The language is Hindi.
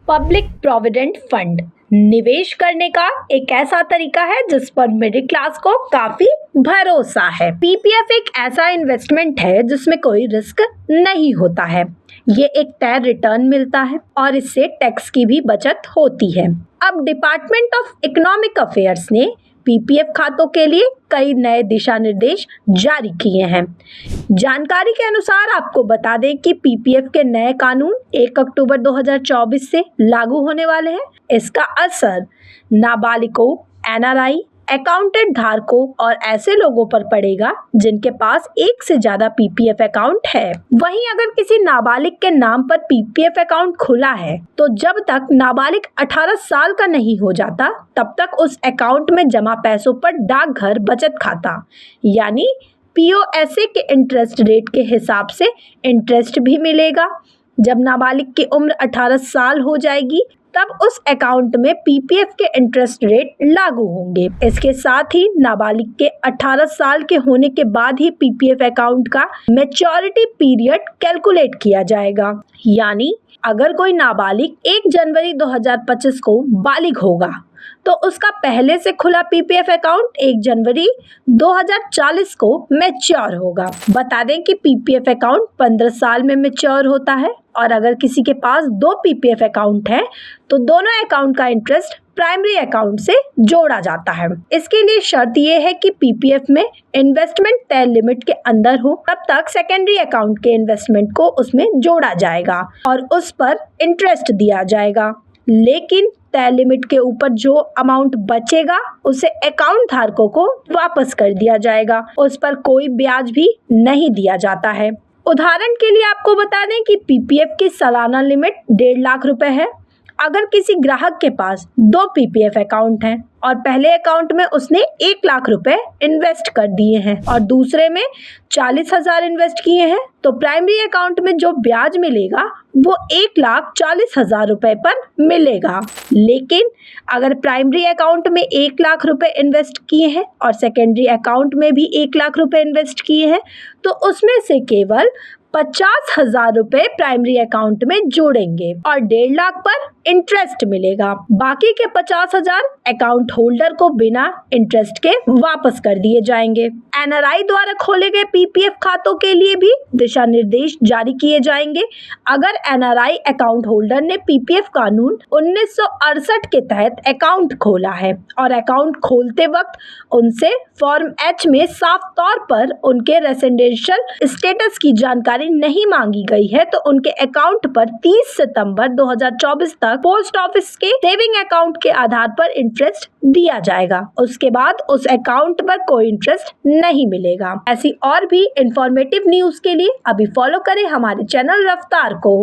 पब्लिक प्रोविडेंट फंड निवेश करने का एक ऐसा तरीका है जिस पर मिडिल क्लास को काफी भरोसा है। पीपीएफ एक ऐसा इन्वेस्टमेंट है जिसमें कोई रिस्क नहीं होता है। ये एक तय रिटर्न मिलता है और इससे टैक्स की भी बचत होती है। अब डिपार्टमेंट ऑफ इकोनॉमिक अफेयर्स ने पीपीएफ खातों के लिए कई नए दिशा निर्देश जारी किए हैं। जानकारी के अनुसार आपको बता दें कि पीपीएफ के नए कानून 1 अक्टूबर 2024 से लागू होने वाले हैं। इसका असर नाबालिगों, एनआरआई, अकाउंटेड धारकों और ऐसे लोगों पर पड़ेगा जिनके पास एक से ज्यादा पीपीएफ अकाउंट है। वहीं अगर किसी नाबालिग के नाम पर पीपीएफ अकाउंट खुला है तो जब तक नाबालिग 18 साल का नहीं हो जाता तब तक उस अकाउंट में जमा पैसों पर डाकघर बचत खाता यानी पीओएसए के इंटरेस्ट रेट के हिसाब से इंटरेस्ट भी मिलेगा। जब नाबालिग की उम्र 18 साल हो जाएगी तब उस अकाउंट में पीपीएफ के इंटरेस्ट रेट लागू होंगे। इसके साथ ही नाबालिग के 18 साल के होने के बाद ही पीपीएफ अकाउंट का मैच्योरिटी पीरियड कैलकुलेट किया जाएगा। यानी अगर कोई नाबालिग 1 जनवरी 2025 को बालिग होगा तो उसका पहले से खुला पीपीएफ अकाउंट 1 जनवरी 2040 को मैच्योर होगा। बता दें कि पीपीएफ अकाउंट 15 साल में मैच्योर होता है और अगर किसी के पास 2 पीपीएफ अकाउंट है तो दोनों अकाउंट का इंटरेस्ट प्राइमरी अकाउंट से जोड़ा जाता है। इसके लिए शर्त यह है कि पीपीएफ में इन्वेस्टमेंट तय लिमिट के अंदर हो, तब तक सेकेंडरी अकाउंट के इन्वेस्टमेंट को उसमें जोड़ा जाएगा और उस पर इंटरेस्ट दिया जाएगा। लेकिन तय लिमिट के ऊपर जो अमाउंट बचेगा उसे अकाउंट धारकों को वापस कर दिया जाएगा। उस पर कोई ब्याज भी नहीं दिया जाता है। उदाहरण के लिए आपको बता दें कि पीपीएफ की सालाना लिमिट 1.5 लाख रुपए है। अगर किसी ग्राहक के पास 2 पीपीएफ अकाउंट हैं और पहले अकाउंट में उसने 1 लाख रुपए इन्वेस्ट कर दिए हैं और दूसरे में 40,000 इन्वेस्ट किए हैं तो प्राइमरी अकाउंट में जो ब्याज मिलेगा वो 1,40,000 रुपए पर मिलेगा। लेकिन अगर प्राइमरी अकाउंट में 1 लाख रुपए इन्वेस्ट किए हैं और सेकेंडरी अकाउंट में भी 1 लाख रुपए इन्वेस्ट किए हैं तो उसमें से केवल 50,000 रुपए प्राइमरी अकाउंट में जोड़ेंगे और 1.5 लाख पर इंटरेस्ट मिलेगा। बाकी के 50,000 अकाउंट होल्डर को बिना इंटरेस्ट के वापस कर दिए जाएंगे। एनआरआई द्वारा खोले गए पीपीएफ खातों के लिए भी दिशा निर्देश जारी किए जाएंगे। अगर एनआरआई अकाउंट होल्डर ने पीपीएफ कानून 1968 के तहत अकाउंट खोला है और अकाउंट खोलते वक्त उनसे फॉर्म एच में साफ तौर पर उनके रेसिडेंशियल स्टेटस की जानकारी नहीं मांगी गई है तो उनके अकाउंट पर 30 सितंबर 2024 तक पोस्ट ऑफिस के सेविंग अकाउंट के आधार पर इंटरेस्ट दिया जाएगा। उसके बाद उस अकाउंट पर कोई इंटरेस्ट नहीं मिलेगा। ऐसी और भी इंफॉर्मेटिव न्यूज के लिए अभी फॉलो करें हमारे चैनल रफ्तार को।